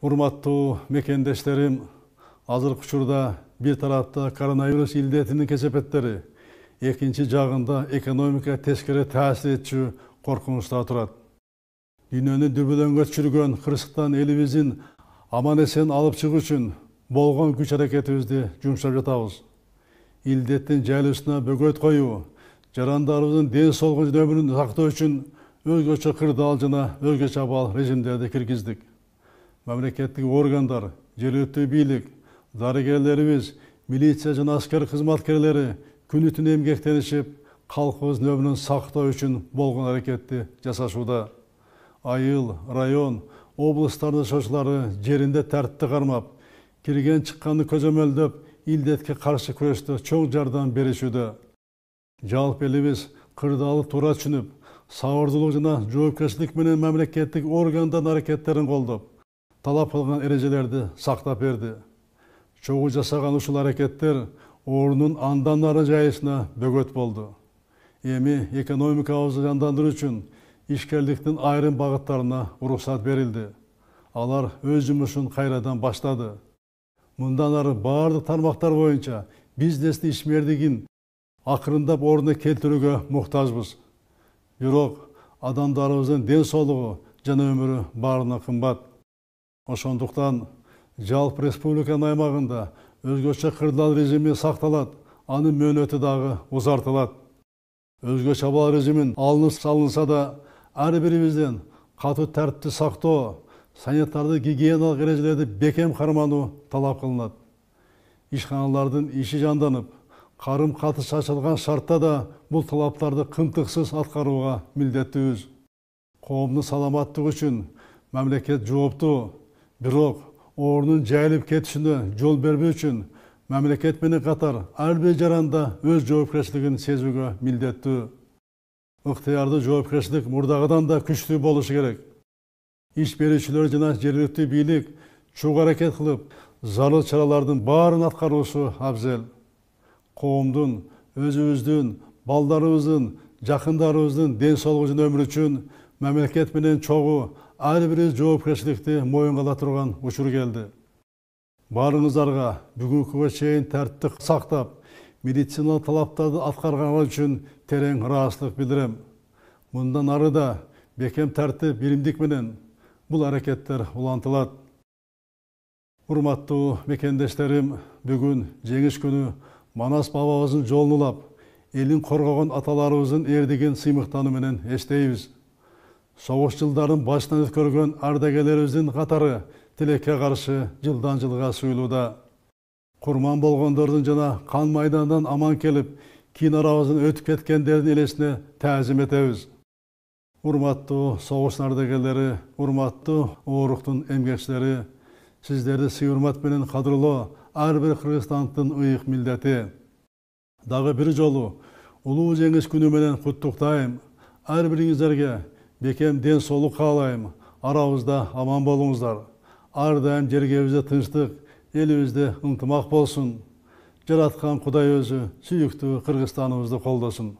Урматтуу мекендештерим, азыркы учурда бир тарапта коронавирус илдетинин кесепеттери, экинчи жагында экономика тескери таасир этчү коркунучта турат. Дүйнөнү дүрбөлөңгө түшүргөн Кыргызстан элибиздин аман эсен алып чыгуу үчүн болгон күч аракетибизди жумшап жатабыз. Илдеттин жайлуусуна бөгөт коюу, жарандарыбыздын ден соолугун жана өмүрүн сактоо үчүн өзгөчө кырдаал жана өзгөчө абал режимдерди киргиздик. Мамлекеттик органдар, жергиликтүү бийлик, дарыгерлерибиз, милиция жана аскер кызматкерлери күнү-түнү эмгектенишип, калкыбыздын өмүрүн сактоо үчүн болгон аракетти жасашууда. Айыл, район, облустардын жашоочулары жеринде тартипти кармап, кирген чыкканды көзөмөлдөп, илдетке каршы күрөштө чоң жардам беришүүдө. Жалпы элибиз кырдаалы туура түшүнүп, сабырдуулук жана жоопкерчилик менен мамлекеттик органдардын аракеттерин колдоп, талап кылган эрежелерди сактап берди. Чогуу жасаган ушул аракеттер ордунун андан ары жайышына бөгөт болду. Эми экономикабызды жандандыруу үчүн ишкерликтин айрым багыттарына уруксат берилди. Алар өз жумушун кайрадан баштады. Мындан ары баардык тармактар боюнча бизнестин ишмердигин акырындап ордуна келтирүүгө муктажбыз. Бирок адамдарыбыздын ден соолугу жана өмүрү баарынан кымбат. Ошондуктан жалпы республиканын аймагында өзгөчө кырдаал режими сакталат, анын мөөнөтү дагы узартылат. Өзгөчө абал режимин алынып салынса да, ар бирибизден катуу тартипти сактоо, санитардык гигиеналык эрежелерди бекем кармануу талап кылынат. Ишканалардын иши жанданып, карым катыш ачылган шартта да бул талаптарды кымтыксыз аткарууга милдеттүүбүз. Коомдун саламаттыгы үчүн мамлекет жооптуу, бирок ордунун жайылып кетишине жол бербөө үчүн мамлекет менен катар ар бир жаранда өз жоопкерчилигин сезүүгө милдеттүү. Ыктыярдуу жоопкерчилик мурдагыдан да күчтүү болушу керек. Иш берүүчүлөр жана жергиликтүү бийлик чогуу аракет кылып, зарыл чаралардын баарын аткаруусу абзел. Коомдун, өзүбүздүн, балдарыбыздын, жакындарыбыздын ден соолугу жана өмүрү үчүн мамлекет менен чогуу ар бир жоопкерчиликти моюнга ала турган учур келди. Баарыңыздарга бүгүнкүгө чейин тартипти сактап, медициналык талаптарды аткарганыңар үчүн терең ыраазычылык билдирем. Мындан ары да бекем тартип, биримдик менен бул аракеттер улантылат. Урматтуу мекендештерим, бүгүн жеңиш күнү Манас бабабыздын жолун улап, элин коргогон аталарыбыздын эрдигин сыймыктануу менен эстейбиз. Согуш жылдарын башынан өткөргөн ардагерлерибиздин катары тилекке каршы жылдан жылга суюлууда. Курман болгондордун жана кан майдандан аман келип, кийин арабыздан өтүп кеткендердин элесине таазим этебиз. Урматтуу согуш ардагерлери, урматтуу ооруктун эмгекчилери, сиздерди сый урмат менен кадырлоо ар бир кыргызстандын ыйык милдети. Дагы бир жолу улуу жеңиш күнү менен куттуктайм. Ар бириңиздерге бекем ден соолук каалайм. Арабызда аман болуңуздар. Ар дайым жергебизде тынчтык, элибизде ынтымак болсун. Жараткан Кудай өзү сүйүктүү Кыргызстаныбызды колдосун.